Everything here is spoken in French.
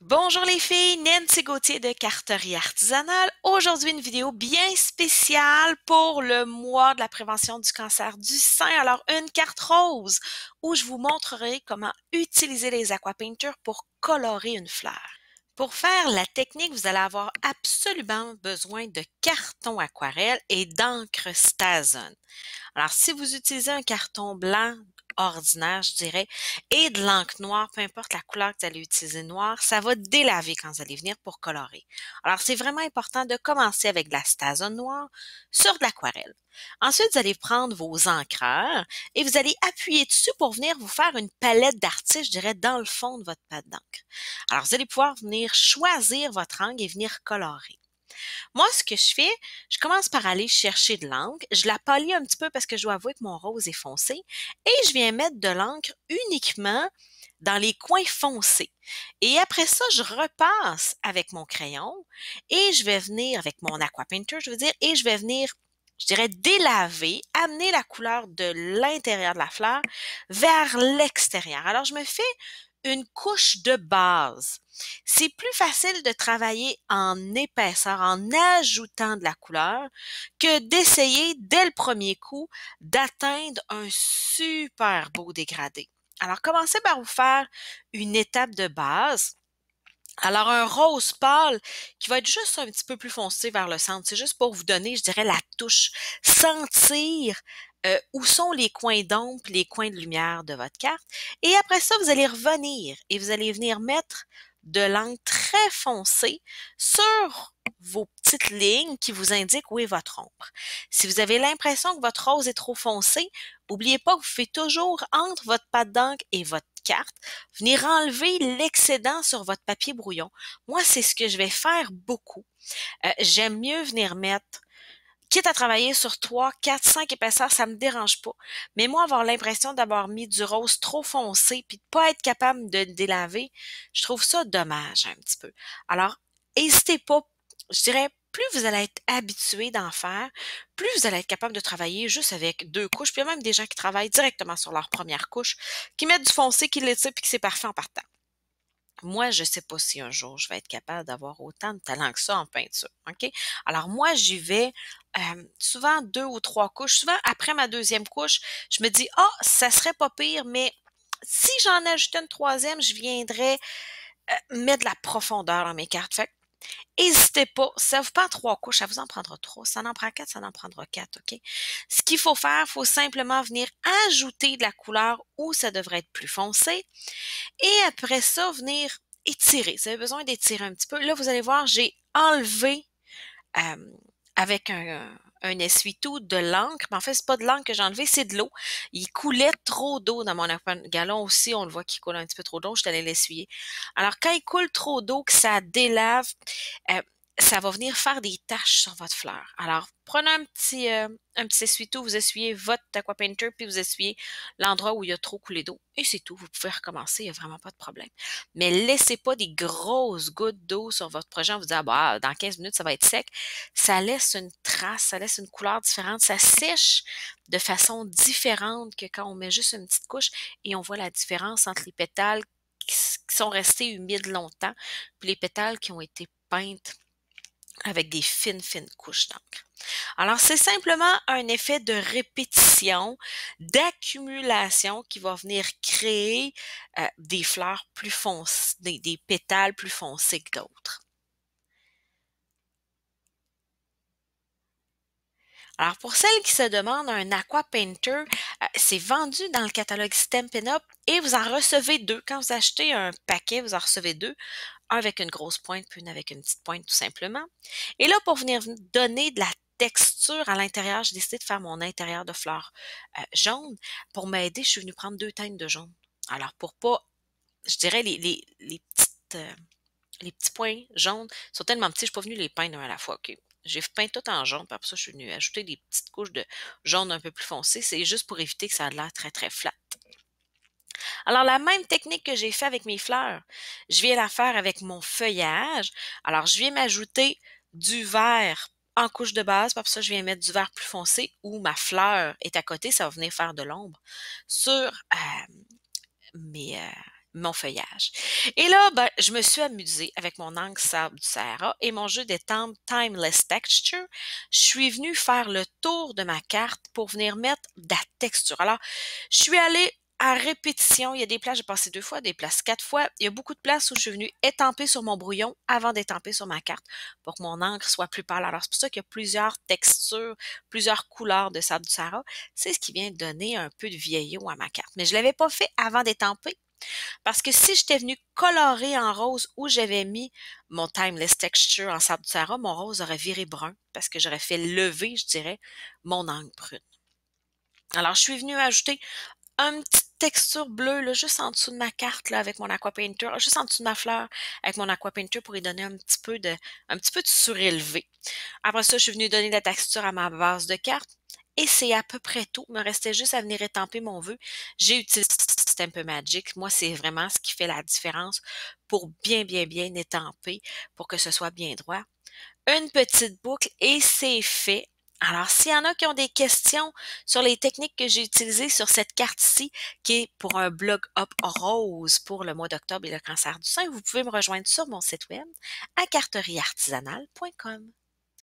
Bonjour les filles, Nancy Gauthier de Carterie Artisanale. Aujourd'hui, une vidéo bien spéciale pour le mois de la prévention du cancer du sein. Alors, une carte rose où je vous montrerai comment utiliser les aquapainters pour colorer une fleur. Pour faire la technique, vous allez avoir absolument besoin de carton aquarelle et d'encre Stazone. Alors, si vous utilisez un carton blanc ordinaire, je dirais, et de l'encre noire, peu importe la couleur que vous allez utiliser noire, ça va délaver quand vous allez venir pour colorer. Alors, c'est vraiment important de commencer avec de la stazone noire sur de l'aquarelle. Ensuite, vous allez prendre vos encreurs et vous allez appuyer dessus pour venir vous faire une palette d'artistes, je dirais, dans le fond de votre pâte d'encre. Alors, vous allez pouvoir venir choisir votre angle et venir colorer. Moi, ce que je fais, je commence par aller chercher de l'encre. Je la polis un petit peu parce que je dois avouer que mon rose est foncé. Et je viens mettre de l'encre uniquement dans les coins foncés. Et après ça, je repasse avec mon crayon et je vais venir avec mon aqua painter, je veux dire, et je vais venir, je dirais, délaver, amener la couleur de l'intérieur de la fleur vers l'extérieur. Alors, je me fais une couche de base. C'est plus facile de travailler en épaisseur, en ajoutant de la couleur, que d'essayer dès le premier coup d'atteindre un super beau dégradé. Alors, commencez par vous faire une étape de base. Alors, un rose pâle qui va être juste un petit peu plus foncé vers le centre. C'est juste pour vous donner, je dirais, la touche. Sentir où sont les coins d'ombre, les coins de lumière de votre carte. Et après ça, vous allez revenir et vous allez venir mettre de l'encre très foncée sur vos petites lignes qui vous indiquent où est votre ombre. Si vous avez l'impression que votre rose est trop foncé, n'oubliez pas que vous faites toujours entre votre pâte d'encre et votre carte, venir enlever l'excédent sur votre papier brouillon. Moi, c'est ce que je vais faire beaucoup. J'aime mieux venir mettre, quitte à travailler sur 3, 4, 5 épaisseurs, ça me dérange pas. Mais moi, avoir l'impression d'avoir mis du rose trop foncé puis de pas être capable de le délaver, je trouve ça dommage un petit peu. Alors, n'hésitez pas, je dirais, plus vous allez être habitué d'en faire, plus vous allez être capable de travailler juste avec 2 couches. Puis il y a même des gens qui travaillent directement sur leur première couche, qui mettent du foncé, qui l'étirent puis que c'est parfait en partant. Moi, je sais pas si un jour je vais être capable d'avoir autant de talent que ça en peinture, OK? Alors moi, j'y vais souvent 2 ou 3 couches. Souvent, après ma deuxième couche, je me dis: «Ah, ça serait pas pire, mais si j'en ajoutais une troisième, je viendrais mettre de la profondeur dans mes cartes». Fait hésitez pas, ça vous prend 3 couches, ça vous en prendra 3. Ça en prend 4, ça en prendra 4, OK? Ce qu'il faut faire, il faut simplement venir ajouter de la couleur où ça devrait être plus foncé et après ça, venir étirer. Vous avez besoin d'étirer un petit peu. Là, vous allez voir, j'ai enlevé euh, avec un essuie-tout de l'encre. Mais en fait, c'est pas de l'encre que j'ai enlevé, c'est de l'eau. Il coulait trop d'eau dans mon galon aussi. On le voit qu'il coule un petit peu trop d'eau. Je suis allée l'essuyer. Alors, quand il coule trop d'eau, que ça délave, euh, ça va venir faire des taches sur votre fleur. Alors, prenez un petit essuie-tout, vous essuyez votre aqua painter, puis vous essuyez l'endroit où il y a trop coulé d'eau. Et c'est tout. Vous pouvez recommencer, il n'y a vraiment pas de problème. Mais laissez pas des grosses gouttes d'eau sur votre projet en vous disant, ah, bah, dans 15 minutes, ça va être sec. Ça laisse une trace, ça laisse une couleur différente, ça sèche de façon différente que quand on met juste une petite couche et on voit la différence entre les pétales qui sont restés humides longtemps, puis les pétales qui ont été peintes avec des fines, fines couches d'encre. Alors, c'est simplement un effet de répétition, d'accumulation qui va venir créer des fleurs plus foncées, des pétales plus foncés que d'autres. Alors, pour celles qui se demandent un aqua painter, c'est vendu dans le catalogue Stampin' Up et vous en recevez 2. Quand vous achetez un paquet, vous en recevez 2. Un avec une grosse pointe, puis une avec une petite pointe, tout simplement. Et là, pour venir donner de la texture à l'intérieur, j'ai décidé de faire mon intérieur de fleurs jaune. Pour m'aider, je suis venue prendre 2 teintes de jaune. Alors, pour pas, je dirais, les petits points jaunes sont tellement petits, je suis pas venue les peindre un à la fois. OK? J'ai peint tout en jaune, puis après ça, je suis venue ajouter des petites couches de jaune un peu plus foncé. C'est juste pour éviter que ça ait l'air très, très flat. Alors, la même technique que j'ai fait avec mes fleurs, je viens la faire avec mon feuillage. Alors, je viens m'ajouter du vert en couche de base, puis après ça, je viens mettre du vert plus foncé où ma fleur est à côté, ça va venir faire de l'ombre sur mes, mon feuillage. Et là, ben, je me suis amusée avec mon encre sable du Sahara et mon jeu d'étampe Timeless Texture. Je suis venue faire le tour de ma carte pour venir mettre de la texture. Alors, je suis allée à répétition. Il y a des places, j'ai passé 2 fois, des places 4 fois. Il y a beaucoup de places où je suis venue étamper sur mon brouillon avant d'étamper sur ma carte pour que mon encre soit plus pâle. Alors, c'est pour ça qu'il y a plusieurs textures, plusieurs couleurs de sable du Sahara. C'est ce qui vient donner un peu de vieillot à ma carte. Mais je l'avais pas fait avant d'étamper parce que si j'étais venue colorer en rose où j'avais mis mon Timeless Texture en sable du Sahara, mon rose aurait viré brun parce que j'aurais fait lever, je dirais, mon encre brune. Alors, je suis venue ajouter une petite texture bleue là, juste en dessous de ma carte là, avec mon Aqua Painter, juste en dessous de ma fleur avec mon Aqua Painter pour y donner un petit peu de surélevé. Après ça, je suis venue donner de la texture à ma base de carte. Et c'est à peu près tout. Il me restait juste à venir étamper mon vœu. J'ai utilisé Stamp Magic. Moi, c'est vraiment ce qui fait la différence pour bien, bien, bien étamper, pour que ce soit bien droit. Une petite boucle et c'est fait. Alors, s'il y en a qui ont des questions sur les techniques que j'ai utilisées sur cette carte-ci, qui est pour un blog up rose pour le mois d'octobre et le cancer du sein, vous pouvez me rejoindre sur mon site web à carterieartisanale.com.